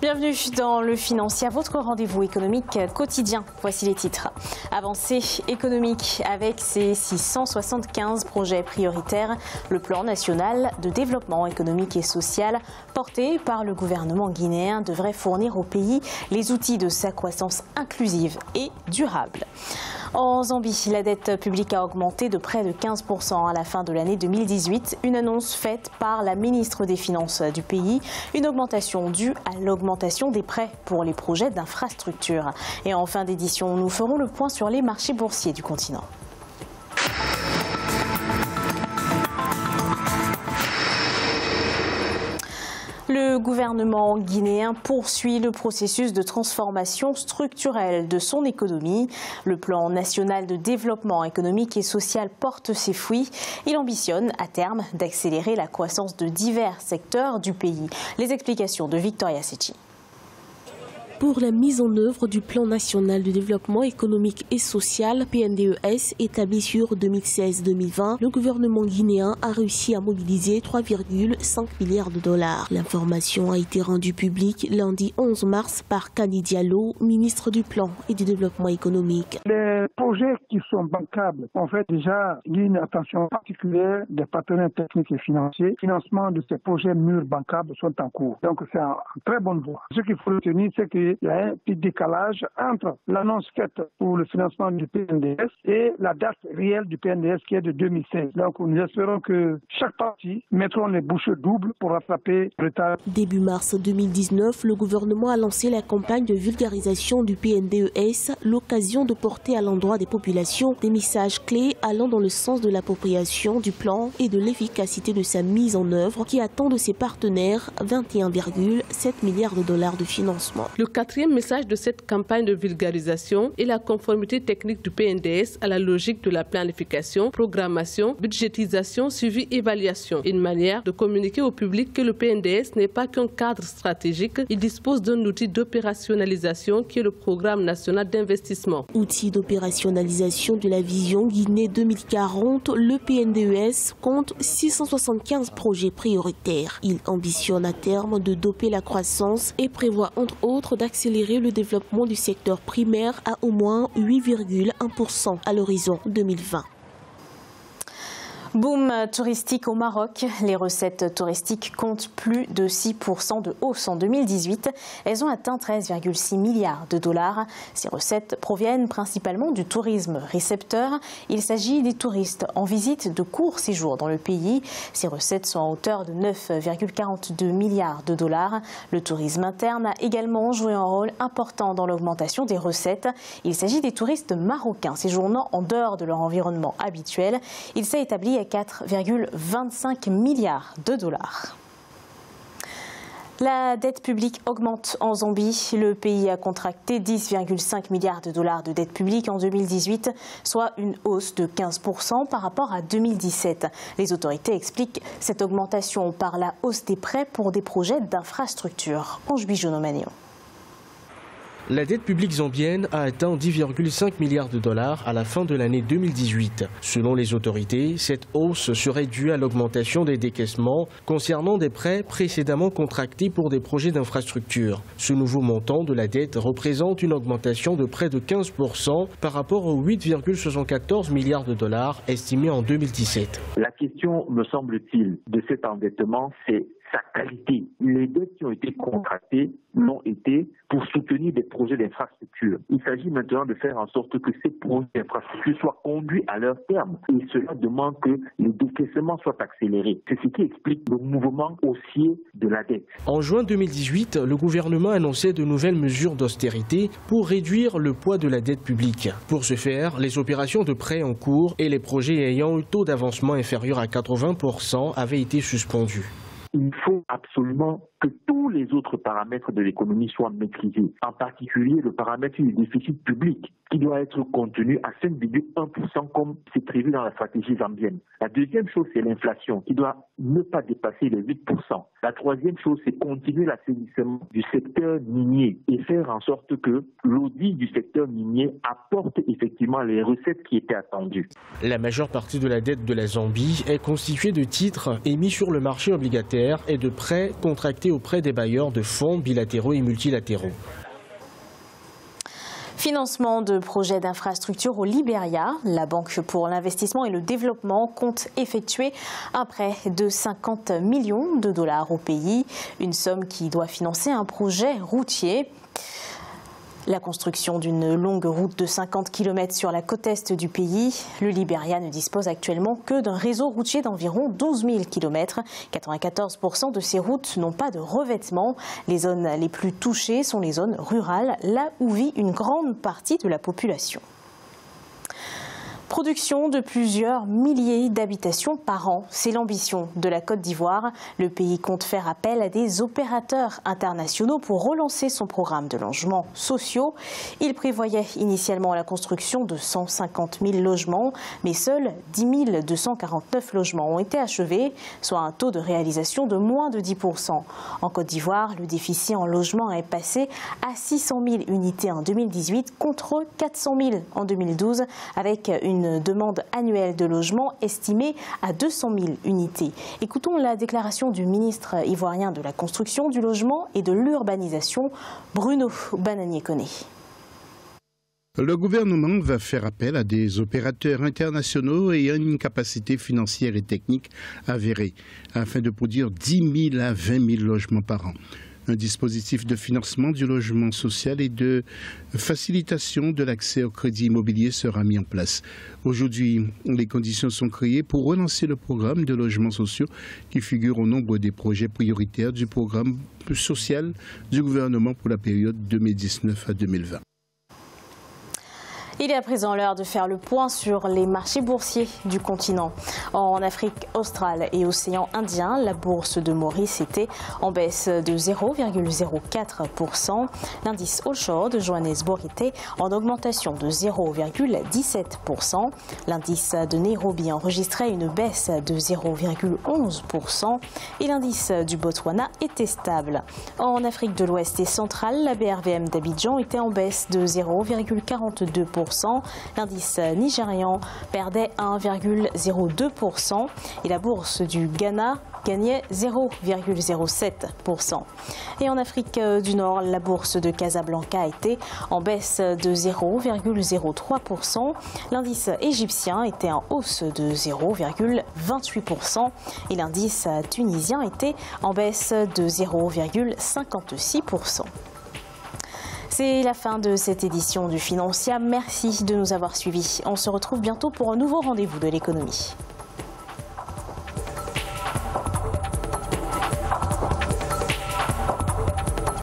Bienvenue dans le Financier, votre rendez-vous économique quotidien. Voici les titres. Avancée économique avec ses 675 projets prioritaires. Le plan national de développement économique et social porté par le gouvernement guinéen devrait fournir au pays les outils de sa croissance inclusive et durable. En Zambie, la dette publique a augmenté de près de 15% à la fin de l'année 2018. Une annonce faite par la ministre des Finances du pays. Une augmentation due à l'augmentation des prêts pour les projets d'infrastructure. Et en fin d'édition, nous ferons le point sur les marchés boursiers du continent. Le gouvernement guinéen poursuit le processus de transformation structurelle de son économie. Le plan national de développement économique et social porte ses fruits. Il ambitionne à terme d'accélérer la croissance de divers secteurs du pays. Les explications de Victoria Sechi. Pour la mise en œuvre du plan national de développement économique et social, PNDES, établi sur 2016-2020, le gouvernement guinéen a réussi à mobiliser 3,5 milliards de dollars. L'information a été rendue publique lundi 11 mars par Kani Diallo, ministre du Plan et du Développement économique. Les projets qui sont bancables ont fait déjà une attention particulière des partenaires techniques et financiers. Le financement de ces projets mûrs bancables sont en cours. Donc c'est en très bonne voie. Ce qu'il faut retenir, c'est qu'il y a un petit décalage entre l'annonce faite pour le financement du PNDS et la date réelle du PNDS qui est de 2016. Donc nous espérons que chaque partie mettront les bouchées doubles pour rattraper le retard. Début mars 2019, le gouvernement a lancé la campagne de vulgarisation du PNDES, l'occasion de porter à l'endroit des populations des messages clés allant dans le sens de l'appropriation du plan et de l'efficacité de sa mise en œuvre qui attend de ses partenaires 21,7 milliards de dollars de financement. Le quatrième message de cette campagne de vulgarisation est la conformité technique du PNDS à la logique de la planification, programmation, budgétisation, suivi, évaluation. Une manière de communiquer au public que le PNDS n'est pas qu'un cadre stratégique, il dispose d'un outil d'opérationnalisation qui est le Programme national d'investissement. Outil d'opérationnalisation de la vision Guinée 2040, le PNDES compte 675 projets prioritaires. Il ambitionne à terme de doper la croissance et prévoit entre autres d'accélérer le développement du secteur primaire à au moins 8,1% à l'horizon 2020. Boom touristique au Maroc. Les recettes touristiques comptent plus de 6% de hausse en 2018. Elles ont atteint 13,6 milliards de dollars. Ces recettes proviennent principalement du tourisme récepteur. Il s'agit des touristes en visite de court séjour dans le pays. Ces recettes sont à hauteur de 9,42 milliards de dollars. Le tourisme interne a également joué un rôle important dans l'augmentation des recettes. Il s'agit des touristes marocains séjournant en dehors de leur environnement habituel. Il s'est établi à 4,25 milliards de dollars. La dette publique augmente en Zambie. Le pays a contracté 10,5 milliards de dollars de dette publique en 2018, soit une hausse de 15% par rapport à 2017. Les autorités expliquent cette augmentation par la hausse des prêts pour des projets d'infrastructure. Ange Bijono-Manéon. La dette publique zambienne a atteint 10,5 milliards de dollars à la fin de l'année 2018. Selon les autorités, cette hausse serait due à l'augmentation des décaissements concernant des prêts précédemment contractés pour des projets d'infrastructure. Ce nouveau montant de la dette représente une augmentation de près de 15% par rapport aux 8,74 milliards de dollars estimés en 2017. La question, me semble-t-il, de cet endettement, c'est sa qualité. Les dettes qui ont été contractées l'ont été pour soutenir des projets d'infrastructure. Il s'agit maintenant de faire en sorte que ces projets d'infrastructure soient conduits à leur terme. Et cela demande que les décaissements soient accélérés. C'est ce qui explique le mouvement haussier de la dette. En juin 2018, le gouvernement annonçait de nouvelles mesures d'austérité pour réduire le poids de la dette publique. Pour ce faire, les opérations de prêts en cours et les projets ayant un taux d'avancement inférieur à 80% avaient été suspendus. Il faut absolument que tous les autres paramètres de l'économie soient maîtrisés, en particulier le paramètre du déficit public, qui doit être contenu à 5,1% comme c'est prévu dans la stratégie zambienne. La deuxième chose, c'est l'inflation, qui doit ne pas dépasser les 8%. La troisième chose, c'est continuer l'assainissement du secteur minier et faire en sorte que l'audit du secteur minier apporte effectivement les recettes qui étaient attendues. La majeure partie de la dette de la Zambie est constituée de titres émis sur le marché obligataire et de prêts contractés auprès des bailleurs de fonds bilatéraux et multilatéraux. Financement de projets d'infrastructures au Libéria. La Banque pour l'investissement et le développement compte effectuer un prêt de 50 millions de dollars au pays. Une somme qui doit financer un projet routier. La construction d'une longue route de 50 km sur la côte est du pays. Le Libéria ne dispose actuellement que d'un réseau routier d'environ 12 000 km. 94% de ces routes n'ont pas de revêtement. Les zones les plus touchées sont les zones rurales, là où vit une grande partie de la population. Production de plusieurs milliers d'habitations par an. C'est l'ambition de la Côte d'Ivoire. Le pays compte faire appel à des opérateurs internationaux pour relancer son programme de logements sociaux. Il prévoyait initialement la construction de 150 000 logements, mais seuls 10 249 logements ont été achevés, soit un taux de réalisation de moins de 10%. En Côte d'Ivoire, le déficit en logement est passé à 600 000 unités en 2018 contre 400 000 en 2012, avec une demande annuelle de logement estimée à 200 000 unités. Écoutons la déclaration du ministre ivoirien de la Construction, du Logement et de l'Urbanisation, Bruno Bananier-Koné. Le gouvernement va faire appel à des opérateurs internationaux ayant une capacité financière et technique avérée afin de produire 10 000 à 20 000 logements par an. Un dispositif de financement du logement social et de facilitation de l'accès au crédit immobilier sera mis en place. Aujourd'hui, les conditions sont créées pour relancer le programme de logements sociaux qui figure au nombre des projets prioritaires du programme social du gouvernement pour la période 2019 à 2020. Il est à présent l'heure de faire le point sur les marchés boursiers du continent. En Afrique australe et océan Indien, la bourse de Maurice était en baisse de 0,04%. L'indice All-Shore de Johannesburg était en augmentation de 0,17%. L'indice de Nairobi enregistrait une baisse de 0,11%. Et l'indice du Botswana était stable. En Afrique de l'Ouest et centrale, la BRVM d'Abidjan était en baisse de 0,42%. L'indice nigérian perdait 1,02% et la bourse du Ghana gagnait 0,07%. Et en Afrique du Nord, la bourse de Casablanca était en baisse de 0,03%. L'indice égyptien était en hausse de 0,28% et l'indice tunisien était en baisse de 0,56%. C'est la fin de cette édition du Financiable. Merci de nous avoir suivis. On se retrouve bientôt pour un nouveau rendez-vous de l'économie.